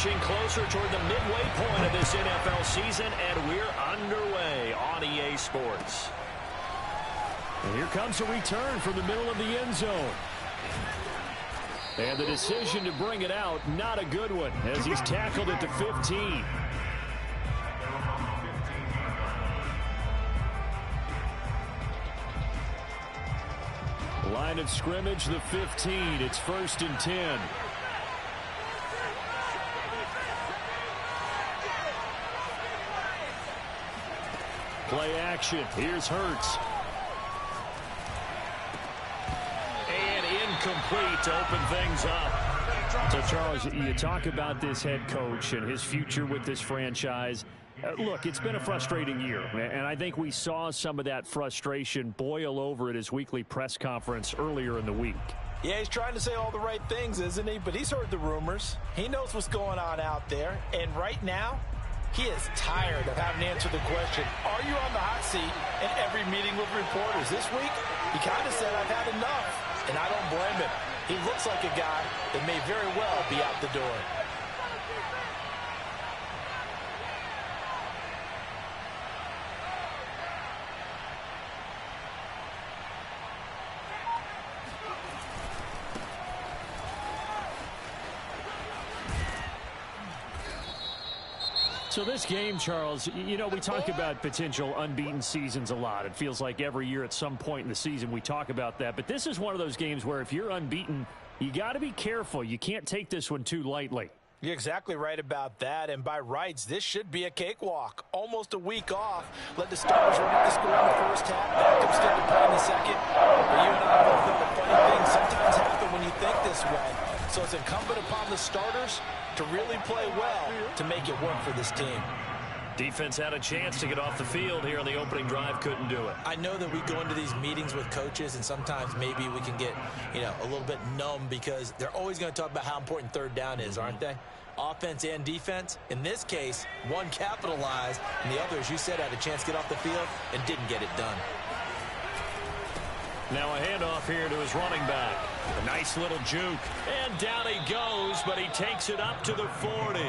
inching closer toward the midway point of this NFL season, and we're underway on EA Sports. And here comes a return from the middle of the end zone. And the decision to bring it out, not a good one, as he's tackled at the 15. Line of scrimmage, the 15. It's 1st and 10. Play action. Here's Hurts. And incomplete to open things up. So, Charles, you talk about this head coach and his future with this franchise. Look, it's been a frustrating year, and I think we saw some of that frustration boil over at his weekly press conference earlier in the week. Yeah, he's trying to say all the right things, isn't he? But he's heard the rumors. He knows what's going on out there. And right now, he is tired of having to answer the question, are you on the hot seat in every meeting with reporters? This week, he kind of said, I've had enough. And I don't blame him. He looks like a guy that may very well be out the door. So this game, Charles, you know, we talk about potential unbeaten seasons a lot. It feels like every year at some point in the season we talk about that. But this is one of those games where if you're unbeaten, you got to be careful. You can't take this one too lightly. You're exactly right about that, and by rights, this should be a cakewalk. Almost a week off. Let the starters run up the score in the first half, backups get to play in the second. But you and I both know the funny things sometimes happen when you think this way. So it's incumbent upon the starters to really play well to make it work for this team. Defense had a chance to get off the field here on the opening drive, couldn't do it. I know that we go into these meetings with coaches, and sometimes maybe we can get, a little bit numb because they're always going to talk about how important third down is, aren't they? Offense and defense. In this case, one capitalized, and the other, as you said, had a chance to get off the field and didn't get it done. Now a handoff here to his running back. A nice little juke. And down he goes, but he takes it up to the 40.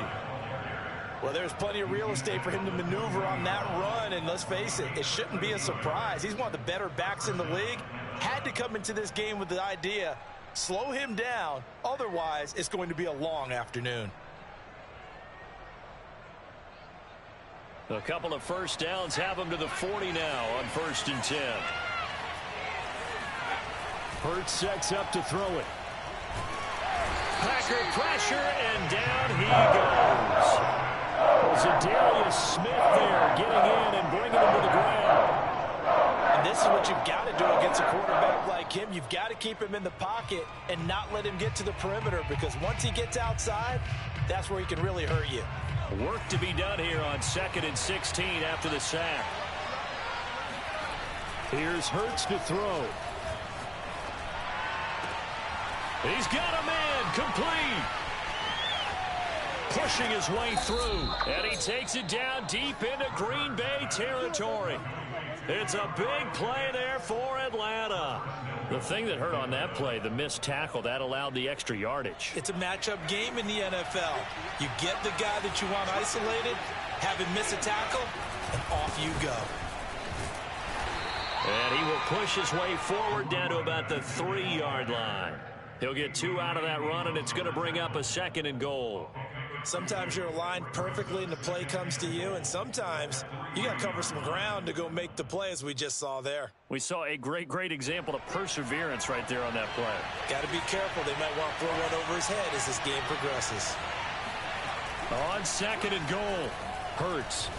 Well, there's plenty of real estate for him to maneuver on that run, and let's face it, it shouldn't be a surprise. He's one of the better backs in the league. Had to come into this game with the idea, slow him down, otherwise it's going to be a long afternoon. A couple of first downs have him to the 40 now on 1st and 10. Hurts sets up to throw it. Packer pressure, and down he goes. Zadarius Smith there getting in and bringing him to the ground. And this is what you've got to do against a quarterback like him. You've got to keep him in the pocket and not let him get to the perimeter, because once he gets outside, that's where he can really hurt you. Work to be done here on 2nd and 16 after the sack. Here's Hurts to throw. He's got a man complete. Pushing his way through. And he takes it down deep into Green Bay territory. It's a big play there for Atlanta. The thing that hurt on that play, the missed tackle, that allowed the extra yardage. It's a matchup game in the NFL. You get the guy that you want isolated, have him miss a tackle, and off you go. And he will push his way forward down to about the 3-yard line. He'll get 2 out of that run, and it's going to bring up a 2nd and goal. Sometimes you're aligned perfectly and the play comes to you, and sometimes you got to cover some ground to go make the play, as we just saw there. We saw a great example of perseverance right there on that play. Got to be careful. They might want to throw one over his head as this game progresses. On 2nd and goal, Hurts.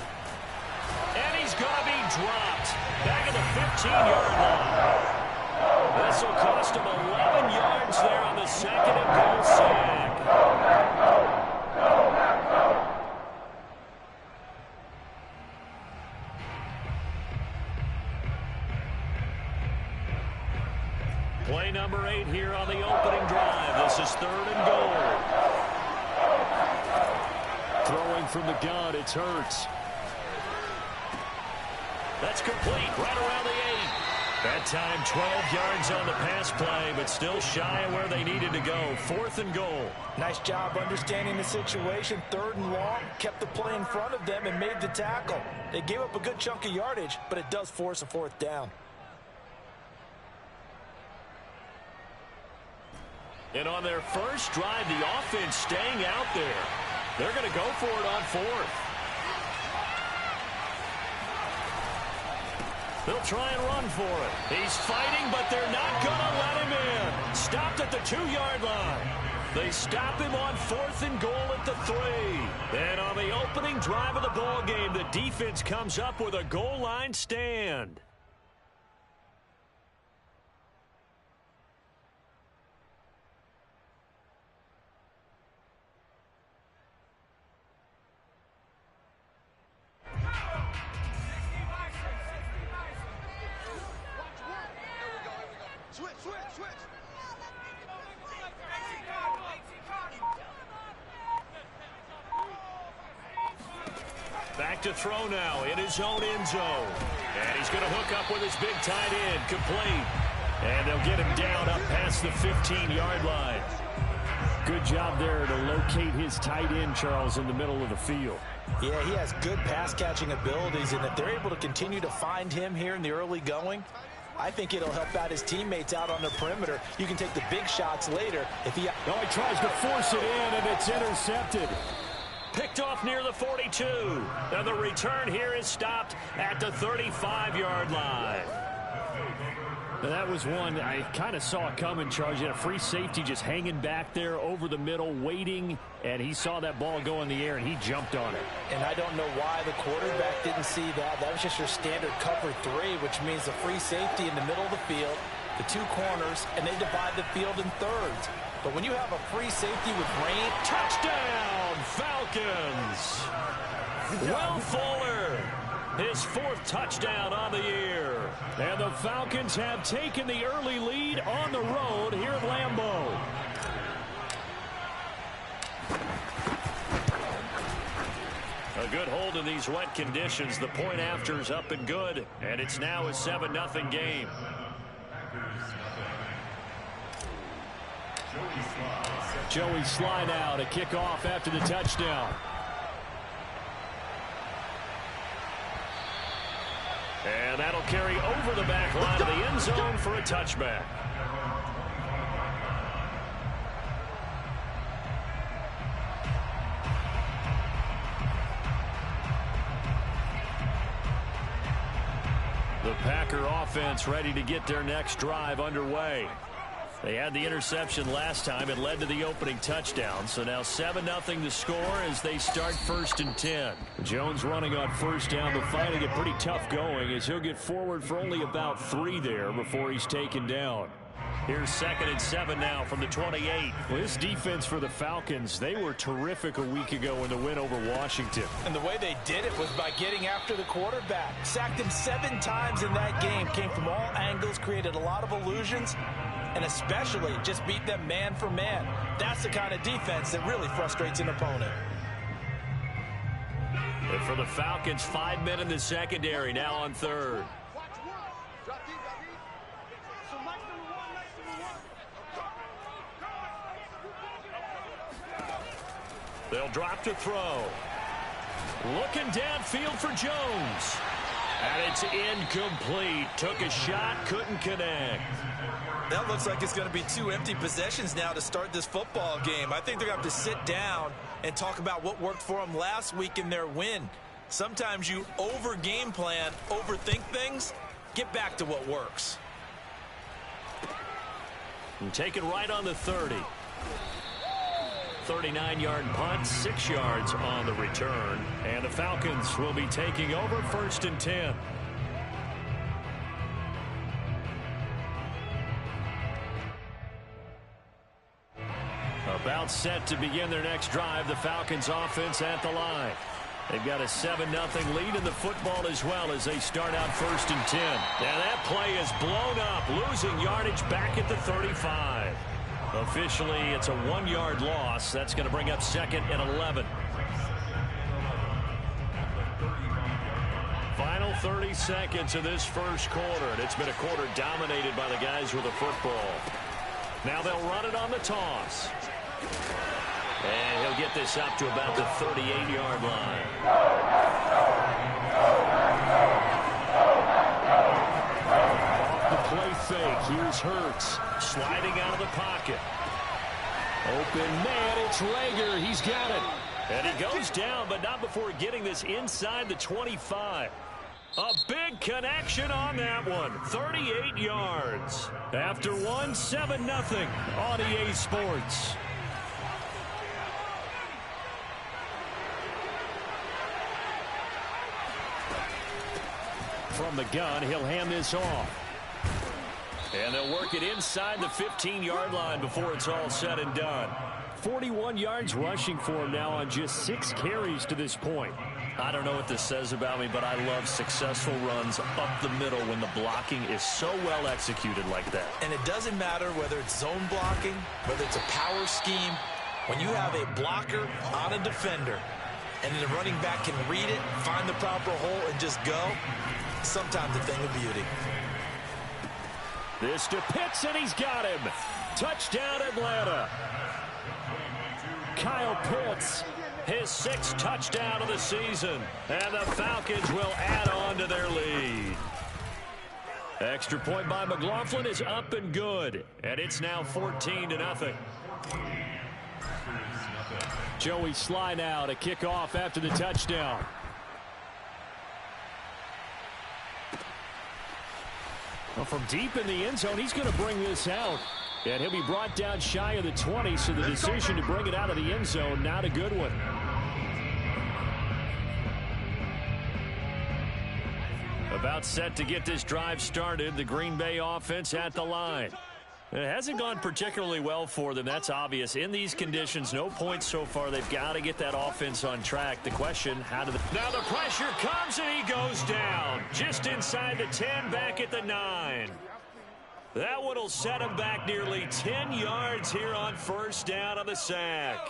And he's going to be dropped back at the 15-yard line. This will cost him 11 yards there on the 2nd and goal sack. Play number 8 here on the opening drive. This is 3rd and goal. Throwing from the gun, it's Hurts. That's complete right around the 8. That time 12 yards on the pass play, but still shy of where they needed to go. 4th and goal. Nice job understanding the situation. 3rd and long, kept the play in front of them and made the tackle. They gave up a good chunk of yardage, but it does force a 4th down. And on their first drive, the offense staying out there. They're going to go for it on 4th. They'll try and run for it. He's fighting, but they're not going to let him in. Stopped at the 2-yard line. They stop him on 4th and goal at the 3. And on the opening drive of the ball game, the defense comes up with a goal line stand. Back to throw now in his own end zone. And he's going to hook up with his big tight end. Complete. And they'll get him down up past the 15-yard line. Good job there to locate his tight end, Charles, in the middle of the field. Yeah, he has good pass-catching abilities, and if they're able to continue to find him here in the early going, I think it'll help out his teammates out on the perimeter. You can take the big shots later if he... Oh, he tries to force it in, and it's intercepted. Picked off near the 42. And the return here is stopped at the 35-yard line. Now that was one I kind of saw coming, Charles. You had a free safety just hanging back there over the middle, waiting, and he saw that ball go in the air, and he jumped on it. And I don't know why the quarterback didn't see that. That was just your standard cover 3, which means the free safety in the middle of the field, the 2 corners, and they divide the field in thirds. But when you have a free safety with rain... Touchdown, Falcons! Will Fuller, his 4th touchdown on the year. And the Falcons have taken the early lead on the road here at Lambeau. A good hold in these wet conditions. The point after is up and good, and it's now a 7-0 game. Joey Slye now to kick off after the touchdown. And that'll carry over the back line of the end zone for a touchback. The Packer offense ready to get their next drive underway. They had the interception last time. It led to the opening touchdown. So now 7-0 to score as they start 1st and 10. Jones running on 1st down, but finding it pretty tough going as he'll get forward for only about 3 there before he's taken down. Here's 2nd and 7 now from the 28. Well, this defense for the Falcons, they were terrific a week ago in the win over Washington. And the way they did it was by getting after the quarterback. Sacked him 7 times in that game. Came from all angles, created a lot of illusions, and especially just beat them man for man. That's the kind of defense that really frustrates an opponent. And for the Falcons, 5 men in the secondary now on 3rd. They'll drop to throw. Looking downfield for Jones. And it's incomplete. Took a shot, couldn't connect. That looks like it's going to be 2 empty possessions now to start this football game. I think they're going to have to sit down and talk about what worked for them last week in their win. Sometimes you over-game plan, overthink things. Get back to what works. And take it right on the 30. 39-yard punt, 6 yards on the return. And the Falcons will be taking over 1st and 10. About set to begin their next drive, the Falcons offense at the line. They've got a 7-0 lead in the football as well as they start out 1st and 10. Now that play is blown up, losing yardage back at the 35. Officially, it's a 1-yard loss. That's going to bring up 2nd and 11. Final 30 seconds of this first quarter, and it's been a quarter dominated by the guys with the football. Now they'll run it on the toss. And he'll get this up to about the 38-yard line. Off the play fake, here's Hurts, sliding out of the pocket. Open man, it's Reagor. He's got it. And he goes down, but not before getting this inside the 25. A big connection on that one. 38 yards. After one, 7-0 on EA Sports. From the gun, he'll hand this off. And they'll work it inside the 15-yard line before it's all said and done. 41 yards rushing for him now on just 6 carries to this point. I don't know what this says about me, but I love successful runs up the middle when the blocking is so well executed like that. And it doesn't matter whether it's zone blocking, whether it's a power scheme. When you have a blocker on a defender and the running back can read it, find the proper hole, and just go, sometimes a thing of beauty. This to Pitts, and he's got him. Touchdown, Atlanta. Kyle Pitts, his 6th touchdown of the season, and the Falcons will add on to their lead. Extra point by McLaughlin is up and good, and it's now 14-0. Joey Sly now to kick off after the touchdown. Well, from deep in the end zone, he's going to bring this out. And he'll be brought down shy of the 20, so the decision to bring it out of the end zone, not a good one. About set to get this drive started, the Green Bay offense at the line. It hasn't gone particularly well for them, that's obvious. In these conditions, no points so far. They've got to get that offense on track. The question, how do they... Now the pressure comes and he goes down. Just inside the 10, back at the 9. That one will set him back nearly 10 yards here on first down on the sack.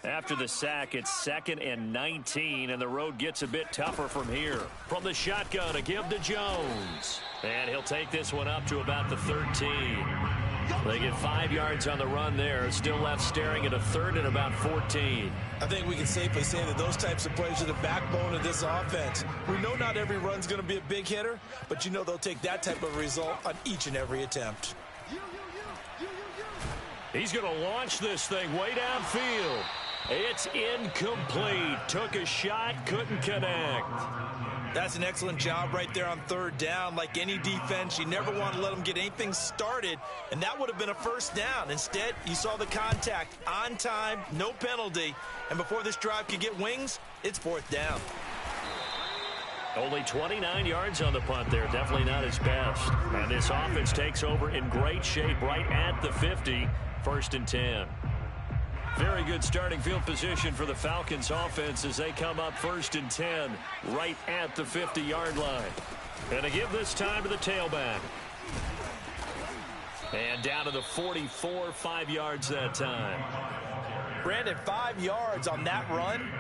After the sack, it's 2nd and 19, and the road gets a bit tougher from here. From the shotgun, a give to Jones. And he'll take this one up to about the 13. They get 5 yards on the run there. Still left staring at a 3rd and about 14. I think we can safely say that those types of plays are the backbone of this offense. We know not every run's going to be a big hitter, but you know they'll take that type of result on each and every attempt. He's going to launch this thing way downfield. It's incomplete. Took a shot, couldn't connect. That's an excellent job right there on 3rd down. Like any defense, you never want to let them get anything started, and that would have been a first down. Instead, you saw the contact on time, no penalty, and before this drive could get wings, it's 4th down. Only 29 yards on the punt there. Definitely not his best. And this offense takes over in great shape right at the 50. 1st and 10. Very good starting field position for the Falcons offense as they come up 1st and 10 right at the 50-yard line. And to give this time to the tailback. And down to the 44, 5 yards that time. Brandon, 5 yards on that run.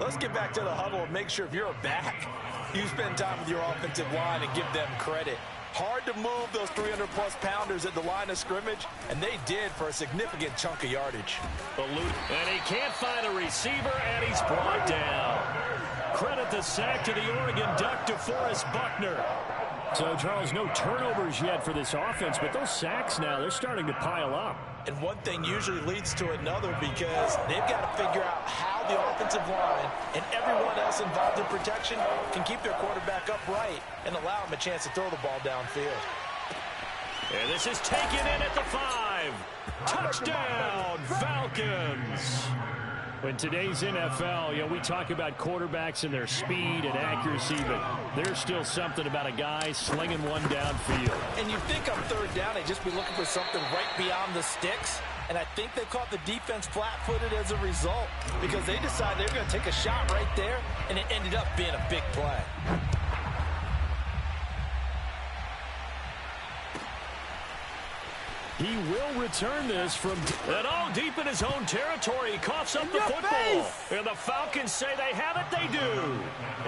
Let's get back to the huddle and make sure if you're a back, you spend time with your offensive line and give them credit. Hard to move those 300-plus pounders at the line of scrimmage, and they did for a significant chunk of yardage. And he can't find a receiver, and he's brought down. Credit the sack to the Oregon Duck, DeForest Buckner. So, Charles, no turnovers yet for this offense, but those sacks now, they're starting to pile up. And one thing usually leads to another because they've got to figure out how the offensive line and everyone else involved in protection can keep their quarterback upright and allow him a chance to throw the ball downfield. And this is taken in at the 5. Touchdown, Falcons. In today's NFL, we talk about quarterbacks and their speed and accuracy, but there's still something about a guy slinging one downfield. And you think on 3rd down, they'd just be looking for something right beyond the sticks. And I think they caught the defense flat-footed as a result because they decided they were going to take a shot right there, and it ended up being a big play. He will return this from... And deep in his own territory. He coughs up the football. And the Falcons say they have it. They do.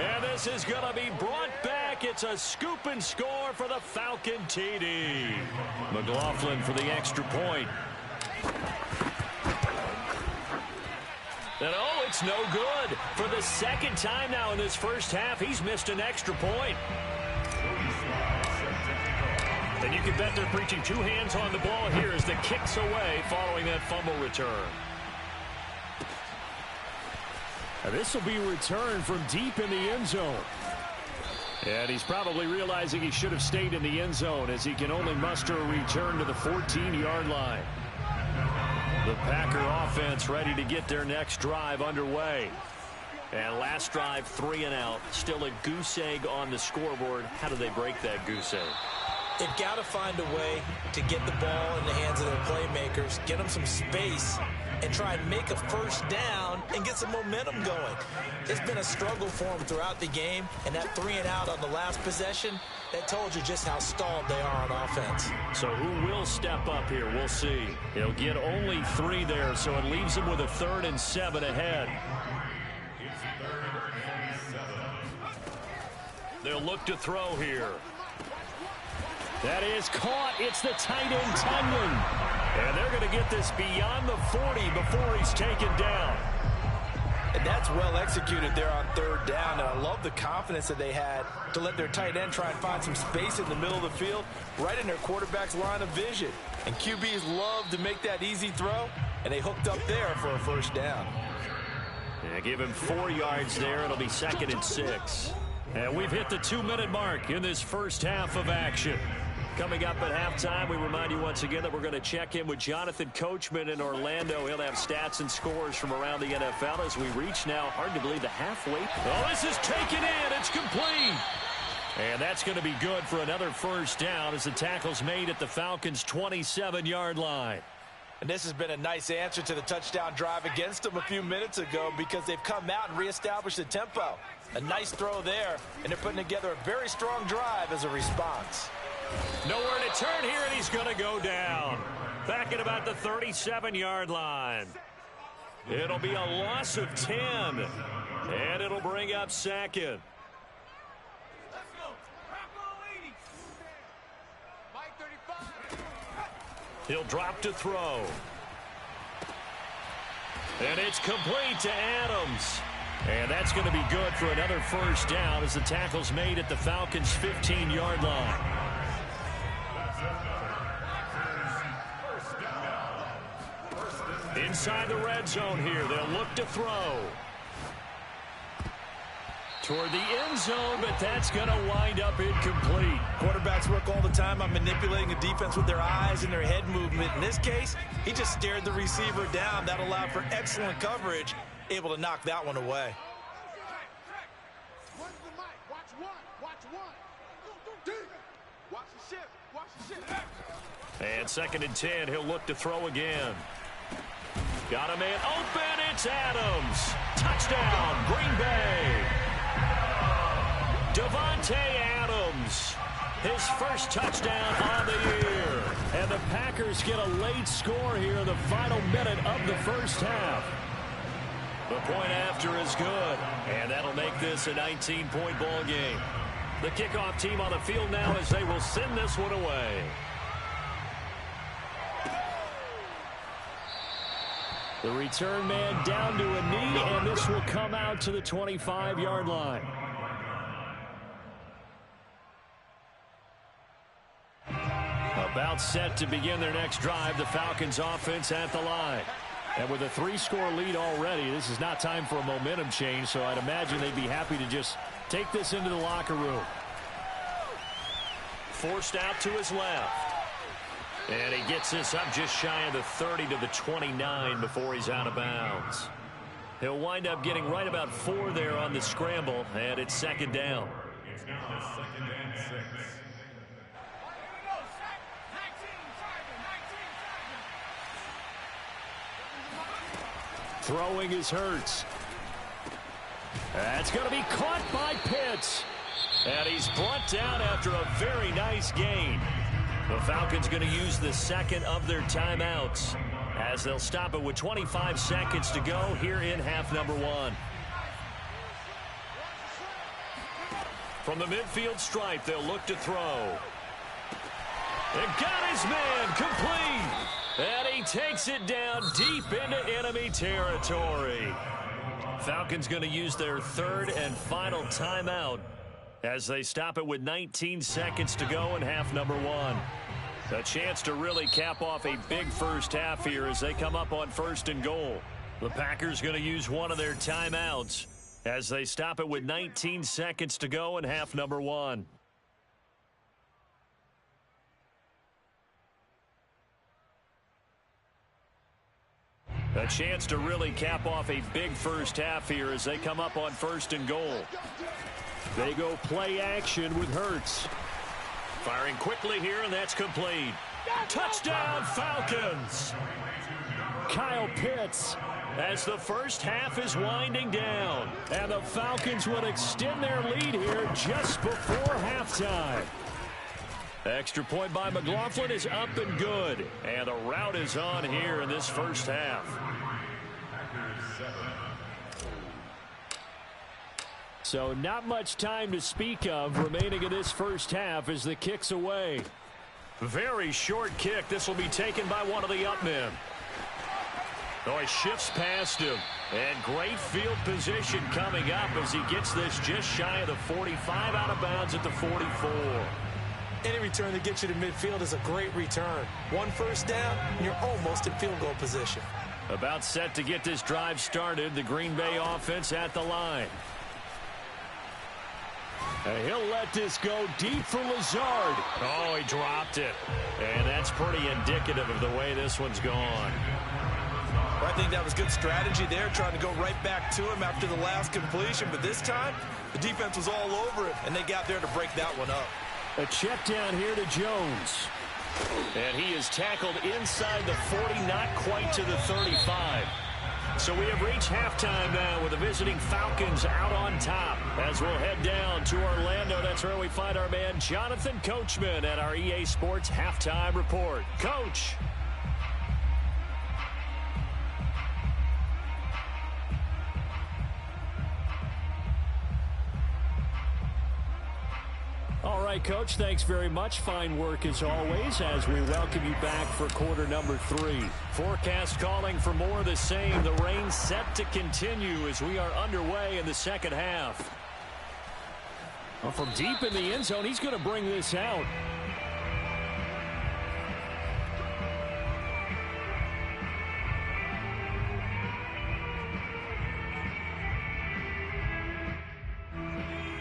And this is going to be brought back. It's a scoop and score for the Falcon TD. McLaughlin for the extra point. And it's no good. For the second time now in this first half, he's missed an extra point. And you can bet they're preaching two hands on the ball here as the kicks away following that fumble return. Now this will be returned from deep in the end zone. And he's probably realizing he should have stayed in the end zone as he can only muster a return to the 14-yard line. The Packer offense ready to get their next drive underway. And last drive, 3 and out. Still a goose egg on the scoreboard. How do they break that goose egg? They've got to find a way to get the ball in the hands of their playmakers, get them some space, and try and make a first down and get some momentum going. It's been a struggle for them throughout the game, and that 3 and out on the last possession, that told you just how stalled they are on offense. So who will step up here? We'll see. He'll get only 3 there, so it leaves him with a 3rd and 7 ahead. They'll look to throw here. That is caught. It's the tight end, Tunyon. And they're going to get this beyond the 40 before he's taken down. And that's well executed there on 3rd down. And I love the confidence that they had to let their tight end try and find some space in the middle of the field, right in their quarterback's line of vision. And QBs love to make that easy throw, and they hooked up there for a first down. Yeah, give him 4 yards there. It'll be 2nd and 6. And we've hit the 2-minute mark in this first half of action. Coming up at halftime, we remind you once again that we're going to check in with Jonathan Coachman in Orlando. He'll have stats and scores from around the NFL as we reach now, hard to believe, the halfway. This is taken in. It's complete. And that's going to be good for another first down as the tackle's made at the Falcons' 27-yard line. And this has been a nice answer to the touchdown drive against them a few minutes ago because they've come out and reestablished the tempo. A nice throw there, and they're putting together a very strong drive as a response. Nowhere to turn here, and he's going to go down. Back at about the 37-yard line. It'll be a loss of 10, and it'll bring up 2nd. He'll drop to throw. And it's complete to Adams. And that's going to be good for another first down as the tackle's made at the Falcons' 15-yard line. Inside the red zone here, they'll look to throw. Toward the end zone, but that's going to wind up incomplete. Quarterbacks work all the time on manipulating a defense with their eyes and their head movement. In this case, he just stared the receiver down. That allowed for excellent coverage, able to knock that one away. And 2nd and 10, he'll look to throw again. Got a man open, it's Adams. Touchdown, Green Bay. Davante Adams, his first touchdown on the year. And the Packers get a late score here in the final minute of the first half. The point after is good, and that'll make this a 19-point ball game. The kickoff team on the field now as they will send this one away. The return man down to a knee, and this will come out to the 25-yard line. About set to begin their next drive, the Falcons offense at the line. And with a 3-score lead already, this is not time for a momentum change, so I'd imagine they'd be happy to just take this into the locker room. Forced out to his left. And he gets this up just shy of the 30 to the 29 before he's out of bounds. He'll wind up getting right about 4 there on the scramble, and it's 2nd down. It's now 2nd and 6. Throwing is Hurts. That's going to be caught by Pitts. And he's brought down after a very nice gain. The Falcons going to use the second of their timeouts as they'll stop it with 25 seconds to go here in half number one. From the midfield stripe, they'll look to throw. And got his man complete. And he takes it down deep into enemy territory. Falcons going to use their third and final timeout as they stop it with 19 seconds to go in half number one. A chance to really cap off a big first half here as they come up on first and goal. The Packers going to use one of their timeouts as they stop it with 19 seconds to go in half number one. A chance to really cap off a big first half here as they come up on first and goal. They go play action with Hurts. Firing quickly here, and that's complete. Touchdown, Falcons! Kyle Pitts as the first half is winding down. And the Falcons would extend their lead here just before halftime. Extra point by McLaughlin is up and good. And the route is on here in this first half. So not much time to speak of remaining in this first half as the kick's away. Very short kick. This will be taken by one of the up men. Oh, he shifts past him. And great field position coming up as he gets this just shy of the 45, out of bounds at the 44. Any return that gets you to midfield is a great return. One first down, and you're almost in field goal position. About set to get this drive started. The Green Bay offense at the line. And he'll let this go deep for Lazard. Oh, he dropped it. And that's pretty indicative of the way this one's gone. Well, I think that was good strategy there, trying to go right back to him after the last completion. But this time, the defense was all over it, and they got there to break that one up. A check down here to Jones. And he is tackled inside the 40, not quite to the 35. So we have reached halftime now with the visiting Falcons out on top. As we'll head down to Orlando, that's where we find our man Jonathan Coachman at our EA Sports Halftime Report. Coach. All right, Coach, thanks very much. Fine work as always as we welcome you back for quarter number 3. Forecast calling for more of the same. The rain set to continue as we are underway in the second half. Well, from deep in the end zone, he's going to bring this out.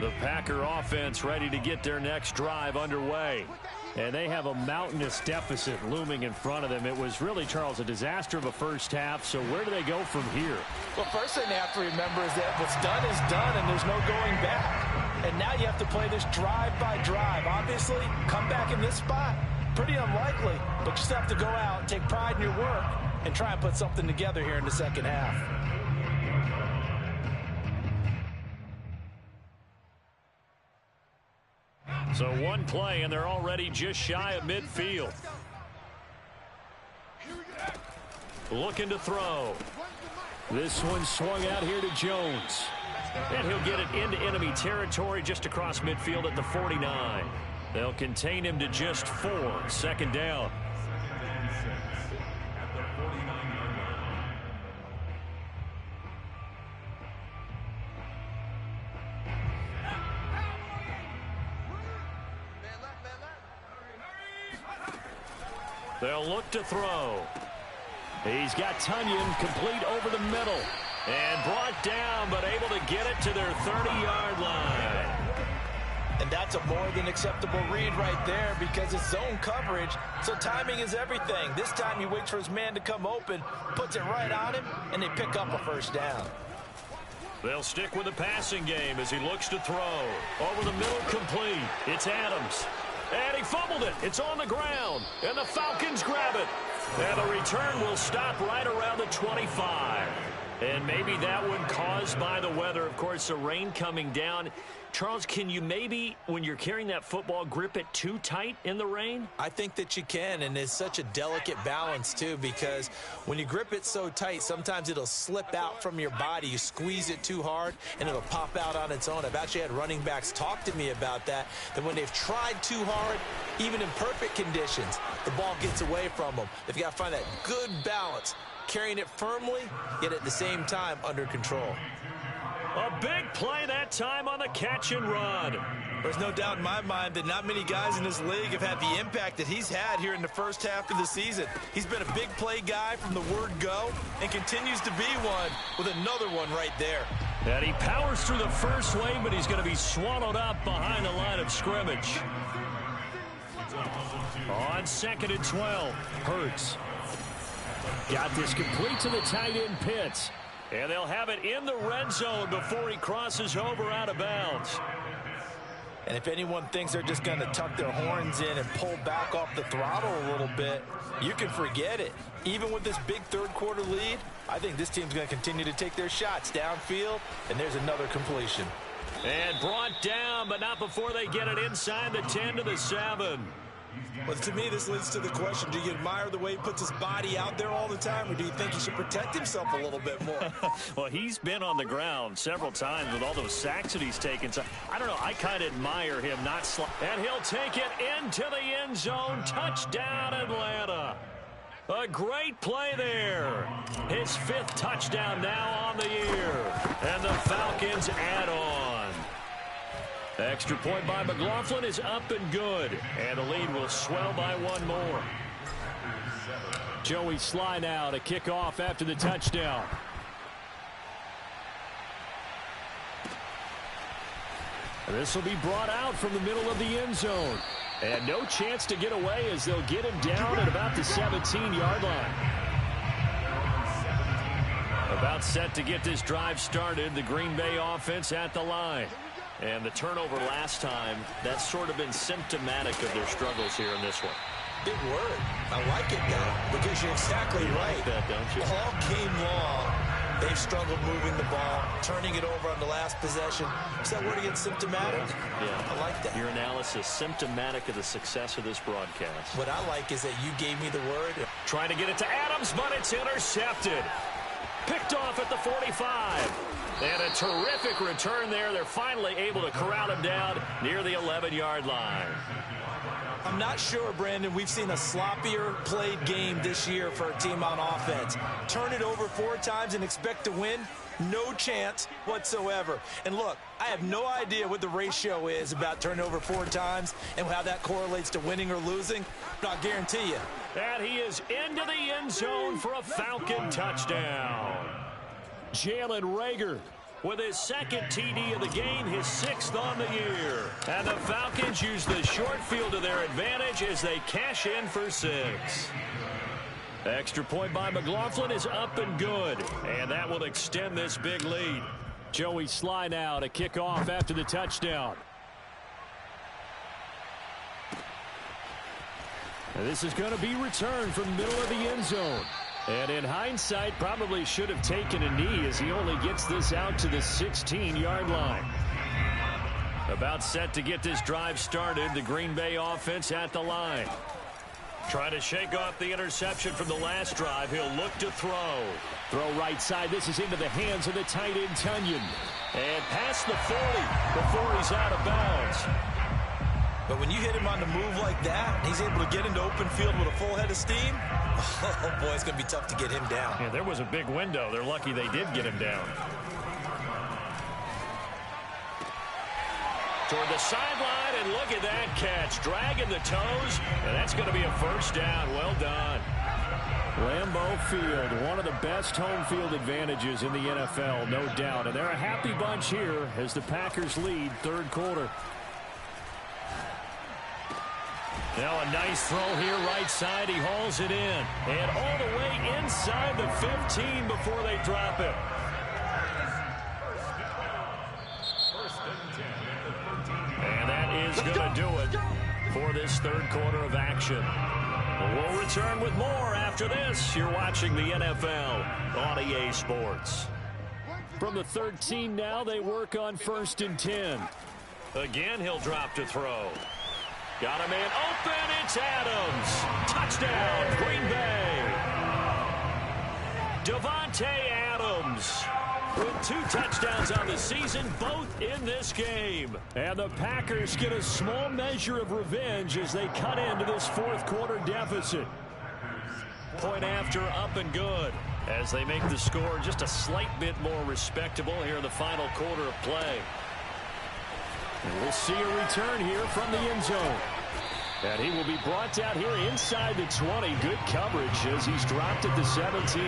The Packer offense ready to get their next drive underway. And they have a mountainous deficit looming in front of them. It was really, Charles, a disaster of a first half. So where do they go from here? Well, first thing they have to remember is that what's done is done, and there's no going back. And now you have to play this drive by drive. Obviously, come back in this spot, pretty unlikely. But you just have to go out, take pride in your work, and try and put something together here in the second half. So one play, and they're already just shy of midfield. Looking to throw. This one swung out here to Jones. And he'll get it into enemy territory just across midfield at the 49. They'll contain him to just 4. Second down. They'll look to throw. He's got Tunyon complete over the middle. And brought down, but able to get it to their 30-yard line. And that's a more than acceptable read right there because it's zone coverage, so timing is everything. This time he waits for his man to come open, puts it right on him, and they pick up a first down. They'll stick with the passing game as he looks to throw. Over the middle, complete. It's Adams. And he fumbled it. It's on the ground. And the Falcons grab it. And the return will stop right around the 25. And maybe that one caused by the weather. Of course, the rain coming down. Charles, can you maybe, when you're carrying that football, grip it too tight in the rain? I think that you can, and it's such a delicate balance, too, because when you grip it so tight, sometimes it'll slip out from your body. You squeeze it too hard, and it'll pop out on its own. I've actually had running backs talk to me about that when they've tried too hard, even in perfect conditions, the ball gets away from them. They've got to find that good balance, carrying it firmly, yet at the same time under control. A big play that time on the catch and run. There's no doubt in my mind that not many guys in this league have had the impact that he's had here in the first half of the season. He's been a big play guy from the word go and continues to be one with another one right there. And he powers through the first wave, but he's going to be swallowed up behind the line of scrimmage. On 2nd and 12, Hurts. Got this complete to the tight end Pitts. And they'll have it in the red zone before he crosses over out of bounds. And if anyone thinks they're just going to tuck their horns in and pull back off the throttle a little bit, you can forget it. Even with this big third-quarter lead, I think this team's going to continue to take their shots downfield, and there's another completion. And brought down, but not before they get it inside the 10 to the 7. Well, to me, this leads to the question, do you admire the way he puts his body out there all the time, or do you think he should protect himself a little bit more? Well, he's been on the ground several times with all those sacks that he's taken. So, I don't know. I kind of admire him not and he'll take it into the end zone. Touchdown, Atlanta. A great play there. His 5th touchdown now on the year. And the Falcons add on. Extra point by McLaughlin is up and good. And the lead will swell by one more. Joey Sly now to kick off after the touchdown. This will be brought out from the middle of the end zone. And no chance to get away as they'll get him down at about the 17-yard line. About set to get this drive started. The Green Bay offense at the line. And the turnover last time, that's sort of been symptomatic of their struggles here in this one. Big word. I like it now because you're exactly right. Like that, don't you? All game long, they've struggled moving the ball, turning it over on the last possession. Is that word again, symptomatic? Yeah. I like that. Your analysis, symptomatic of the success of this broadcast. What I like is that you gave me the word. Trying to get it to Adams, but it's intercepted. Picked off at the 45. And a terrific return there. They're finally able to corral him down near the 11-yard line. I'm not sure, Brandon, we've seen a sloppier played game this year for a team on offense. Turn it over 4 times and expect to win? No chance whatsoever. And look, I have no idea what the ratio is about turning over 4 times and how that correlates to winning or losing, but I'll guarantee you. And he is into the end zone for a Falcon touchdown. Jalen Reagor with his 2nd TD of the game, his 6th on the year. And the Falcons use the short field to their advantage as they cash in for 6. Extra point by McLaughlin is up and good. And that will extend this big lead. Joey Sly now to kick off after the touchdown. And this is going to be returned from the middle of the end zone. And in hindsight, probably should have taken a knee as he only gets this out to the 16-yard line. About set to get this drive started. The Green Bay offense at the line. Trying to shake off the interception from the last drive. He'll look to throw. Throw right side. This is into the hands of the tight end, Tunyon. And past the 40 before he's out of bounds. But when you hit him on the move like that, he's able to get into open field with a full head of steam. Oh, boy, it's going to be tough to get him down. Yeah, there was a big window. They're lucky they did get him down. Toward the sideline, and look at that catch. Dragging the toes, and that's going to be a first down. Well done. Lambeau Field, one of the best home field advantages in the NFL, no doubt. And they're a happy bunch here as the Packers lead third quarter. Now a nice throw here right side. He hauls it in. And all the way inside the 15 before they drop it. And that is going to do it for this third quarter of action. We'll return with more after this. You're watching the NFL on EA Sports. From the 13 now, they work on 1st and 10. Again, he'll drop to throw. Got a man open. It's Adams. Touchdown, Green Bay. Davante Adams with 2 touchdowns on the season, both in this game. And the Packers get a small measure of revenge as they cut into this 4th quarter deficit. Point after, up and good, as they make the score just a slight bit more respectable here in the final quarter of play. And we'll see a return here from the end zone. And he will be brought out here inside the 20. Good coverage as he's dropped at the 17.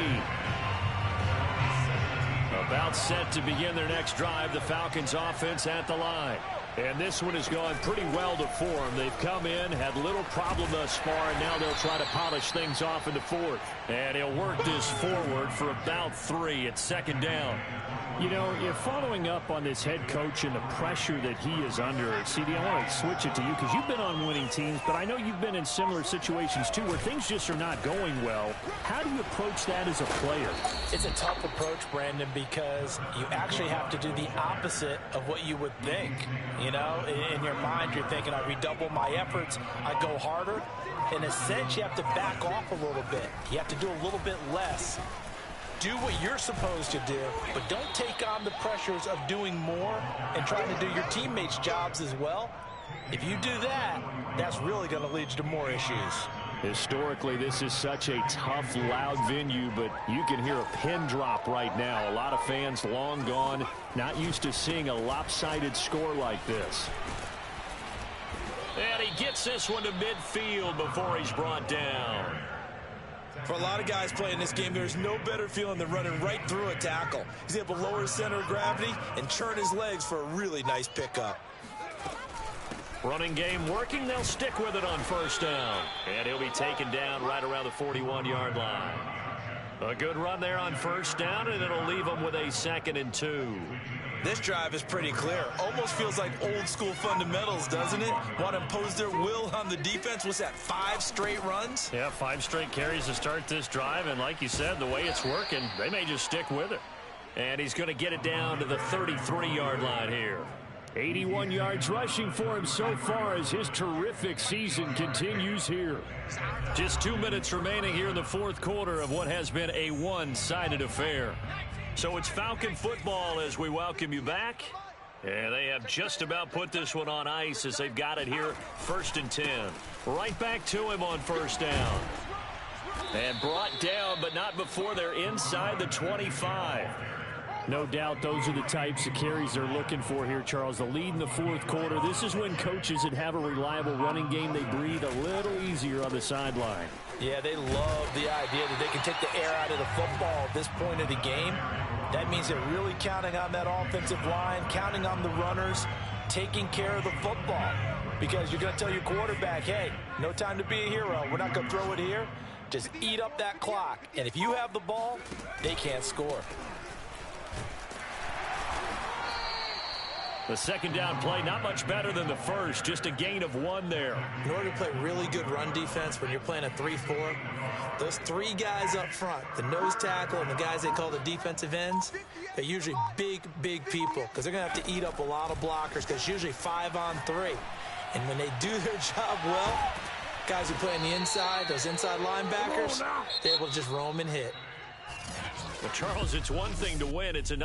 About set to begin their next drive, the Falcons offense at the line. And this one has gone pretty well to form. They've come in, had little problem thus far, and now they'll try to polish things off in the 4th. And he'll work this forward for about 3 at 2nd down. You know, if following up on this head coach and the pressure that he is under, CD, I want to switch it to you because you've been on winning teams, but I know you've been in similar situations too where things just are not going well. How do you approach that as a player? It's a tough approach, Brandon, because you actually have to do the opposite of what you would think. You know, in your mind, you're thinking, I redouble my efforts, I go harder. In a sense, you have to back off a little bit. You have to do a little bit less. Do what you're supposed to do, but don't take on the pressures of doing more and trying to do your teammates' jobs as well. If you do that, that's really going to lead you to more issues. Historically, this is such a tough, loud venue, but you can hear a pin drop right now. A lot of fans long gone, not used to seeing a lopsided score like this. And he gets this one to midfield before he's brought down. For a lot of guys playing this game, there's no better feeling than running right through a tackle. He's able to lower his center of gravity and churn his legs for a really nice pickup. Running game working. They'll stick with it on 1st down. And he'll be taken down right around the 41-yard line. A good run there on 1st down, and it'll leave them with a 2nd and 2. This drive is pretty clear. Almost feels like old school fundamentals, doesn't it? Want to impose their will on the defense. What's that, 5 straight runs? Yeah, 5 straight carries to start this drive. And like you said, the way it's working, they may just stick with it. And he's going to get it down to the 33-yard line here. 81 yards rushing for him so far as his terrific season continues here. Just 2 minutes remaining here in the 4th quarter of what has been a one-sided affair. So it's Falcon football as we welcome you back. And they have just about put this one on ice as they've got it here 1st and 10. Right back to him on 1st down. And brought down, but not before they're inside the 25. No doubt those are the types of carries they're looking for here, Charles. The lead in the 4th quarter. This is when coaches that have a reliable running game, they breathe a little easier on the sideline. Yeah, they love the idea that they can take the air out of the football at this point of the game. That means they're really counting on that offensive line, counting on the runners, taking care of the football. Because you're going to tell your quarterback, hey, no time to be a hero. We're not going to throw it here. Just eat up that clock. And if you have the ball, they can't score. The 2nd down play, not much better than the first, just a gain of 1 there. In order to play really good run defense when you're playing a 3-4, those 3 guys up front, the nose tackle and the guys they call the defensive ends, they're usually big, big people because they're going to have to eat up a lot of blockers because it's usually 5 on 3. And when they do their job well, guys who play on the inside, those inside linebackers, they're able to just roam and hit. Well, Charles, it's one thing to win. It's another.